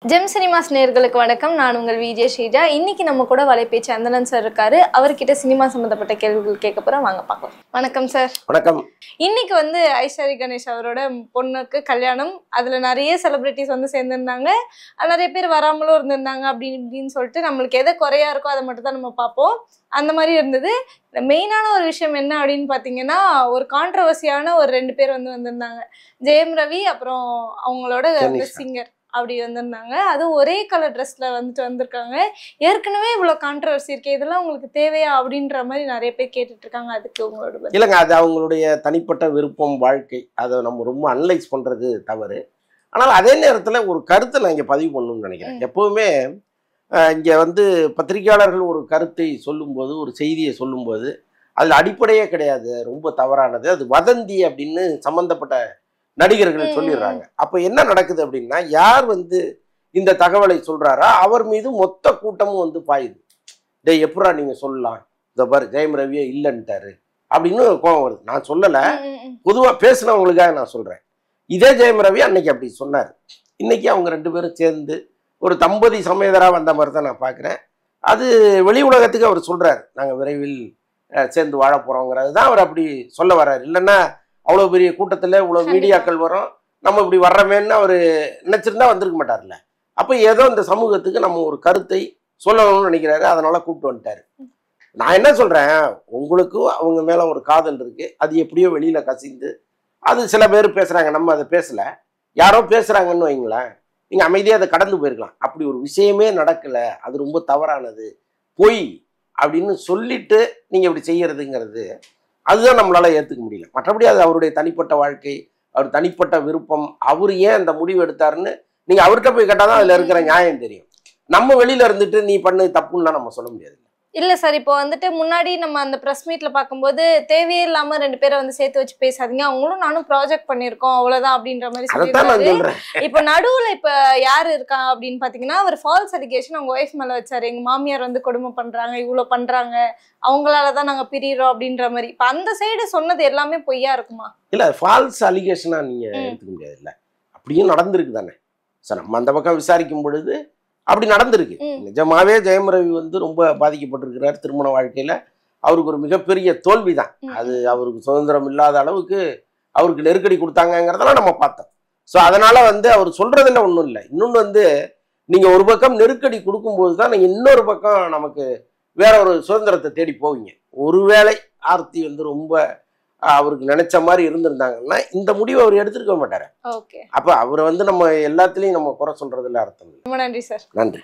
GeM cinemas நேயர்களுக்கு வணக்கம். நான் உங்கள் விஜய் ஸ்ரீஜா. இன்னைக்கு நம்ம கூட வலைபேச்சு அந்தனன் சார் இருக்காரு. அவர்கிட்ட சினிமா சம்பந்தப்பட்ட கேள்விகள் கேட்க போறோம். வாங்க பார்க்கலாம். வணக்கம் சார். வணக்கம். இன்னைக்கு ஐஸ்வரி கணேஷ் அவரோட பொண்ணுக்கு கல்யாணம். அதுல நிறைய செலிபிரிட்டிஸ் சேர்ந்திருந்தாங்க. நிறைய பேர் வராமலும் இருந்திருந்தாங்க. அப்படின்னு சொல்லிட்டு நம்மளுக்கு எதை குறையா இருக்கோ அதை மட்டும் தான் நம்ம பார்ப்போம். அந்த மாதிரி இருந்தது. மெயினான ஒரு விஷயம் என்ன அப்படின்னு பார்த்தீங்கன்னா, ஒரு கான்ட்ரவர்சியான ஒரு 2 பேர் வந்திருந்தாங்க. ஜெயம் ரவி அப்புறம் அவங்களோட சிங்கர் அப்படி வந்திருந்தாங்க. அதுவும் ஒரே கலர் ட்ரெஸ்ல வந்திருக்காங்க. ஏற்கனவே இவ்வளவு கான்ட்ரவர்சி இருக்கு, இதெல்லாம் உங்களுக்கு தேவையா அப்படின்ற மாதிரி நிறைய பேர் கேட்டுட்டு இருக்காங்க. அதுக்கு உங்களோட இல்லைங்க, அது அவங்களுடைய தனிப்பட்ட விருப்பம், வாழ்க்கை. அதை நம்ம ரொம்ப அனலைஸ் பண்றது தவறு. ஆனால் அதே நேரத்தில் ஒரு கருத்தை நான் இங்கே பதிவு பண்ணணும்னு நினைக்கிறேன். எப்பவுமே இங்கே பத்திரிகையாளர்கள் ஒரு கருத்தை சொல்லும்போது, ஒரு செய்தியை சொல்லும்போது அதில் அடிப்படையே கிடையாது, ரொம்ப தவறானது, அது வதந்தி அப்படின்னு சம்பந்தப்பட்ட நடிகர்கள் சொல்லிடுறாங்க. அப்ப என்ன நடக்குது அப்படின்னா, யார் இந்த தகவலை சொல்றாரோ அவர் மீது மொத்த கூட்டமும் பாயுது. டேய், எப்படா நீங்க சொல்லலாம், இந்த பாரு ஜெயம் ரவியே இல்லைன்ட்டாரு அப்படின்னு கோபம் வருது. நான் சொல்லல, பொதுவா பேசினவங்களுக்காக நான் சொல்றேன். இதே ஜெயம் ரவி அன்னைக்கு அப்படி சொன்னார். இன்னைக்கு அவங்க 2 பேரும் சேர்ந்து ஒரு தம்பதி சமேதரா வந்த மாதிரி தான் நான் பார்க்குறேன். அது வெளி உலகத்துக்கு அவர் சொல்றாரு, நாங்க விரைவில் சேர்ந்து வாழ போறோங்கிறது தான் அவர் அப்படி சொல்ல வர்றாரு. இல்லைன்னா அவ்வளோ பெரிய கூட்டத்தில் இவ்வளோ மீடியாக்கள் வரும், நம்ம இப்படி வர்றமேன்னு அவர் நினச்சிருந்தா வந்திருக்க மாட்டார்ல. அப்போ ஏதோ இந்த சமூகத்துக்கு நம்ம ஒரு கருத்தை சொல்லணும்னு நினைக்கிறாரு, அதனால கூப்பிட்டு வந்துட்டாரு. நான் என்ன சொல்கிறேன், உங்களுக்கும் அவங்க மேலே ஒரு காதல் இருக்குது, அது எப்படியோ வெளியில் கசிந்து அது சில பேர் பேசுகிறாங்க, நம்ம அதை பேசலை, யாரோ பேசுகிறாங்கன்னு வைங்களேன், நீங்கள் அமைதியாக அதை கடந்து போயிருக்கலாம். அப்படி ஒரு விஷயமே நடக்கலை, அது ரொம்ப தவறானது, பொய் அப்படின்னு சொல்லிட்டு நீங்கள் இப்படி செய்யறதுங்கிறது அதுதான் நம்மளால ஏற்றுக்க முடியல. மற்றபடி அது அவருடைய தனிப்பட்ட வாழ்க்கை, அவர் தனிப்பட்ட விருப்பம். அவர் ஏன் அந்த முடிவு எடுத்தாருன்னு நீங்க அவர்கிட்ட போய் கேட்டாதான் அதுல இருக்கிற நியாயம் தெரியும். நம்ம வெளியில இருந்துட்டு நீ பண்ணு தப்புன்னா நம்ம சொல்ல முடியாது. இல்ல சார், இப்போ முன்னாடி நம்ம அந்த பிரஸ் மீட்ல பார்க்கும்போது தேவையே இல்லாம 2 பேரை சேர்த்து வச்சு பேசாதீங்க, அவங்களும் நானும் ப்ராஜெக்ட் பண்ணிருக்கோம் அவ்வளவுதான் அப்படின்ற மாதிரி சொல்லிருக்காரு. இப்ப நடுவுல இப்ப யாரு இருக்கா அப்படின்னு பாத்தீங்கன்னா, ஒரு ஃபால்ஸ் அலிகேஷன் அவங்க ஒய்ஃப் மேல வச்சாரு. எங்க மாமியார் கொடுமை பண்றாங்க, இவ்வளவு பண்றாங்க, அவங்களாலதான் நாங்க பிரியிறோம் அப்படின்ற மாதிரி. இப்ப அந்த சைடு சொன்னது எல்லாமே பொய்யா இருக்குமா? இல்ல, ஃபால்ஸ் அலிகேஷனா நீங்க எடுத்துக்க முடியாது. இல்ல, அப்படியும் நடந்திருக்கு தானே சார். நம்ம அந்த பக்கம் விசாரிக்கும் பொழுது அப்படி நடந்திருக்கு. நிஜமாவே ஜெயம் ரவி ரொம்ப பாதிக்கப்பட்டிருக்கிறார் திருமண வாழ்க்கையில. அவருக்கு ஒரு மிகப்பெரிய தோல்வி தான் அது. அவருக்கு சுதந்திரம் இல்லாத அளவுக்கு அவருக்கு நெருக்கடி கொடுத்தாங்கிறதெல்லாம் நம்ம பார்த்தோம். ஸோ அதனால அவர் சொல்றதுல ஒன்றும் இல்லை. இன்னொன்று நீங்க ஒரு பக்கம் நெருக்கடி கொடுக்கும்போது தான் நீங்க இன்னொரு பக்கம் நமக்கு வேற ஒரு சுதந்திரத்தை தேடி போவீங்க. ஒருவேளை ஆர்த்தி ரொம்ப அவருக்கு நினைச்ச மாதிரி இருந்திருந்தாங்கன்னா இந்த முடிவை அவர் எடுத்திருக்க மாட்டாரு. அப்ப அவர் நம்ம எல்லாத்துலயும் நம்ம குறை சொல்றதுல அர்த்தம் இல்லை. ரொம்ப நன்றி சார். நன்றி.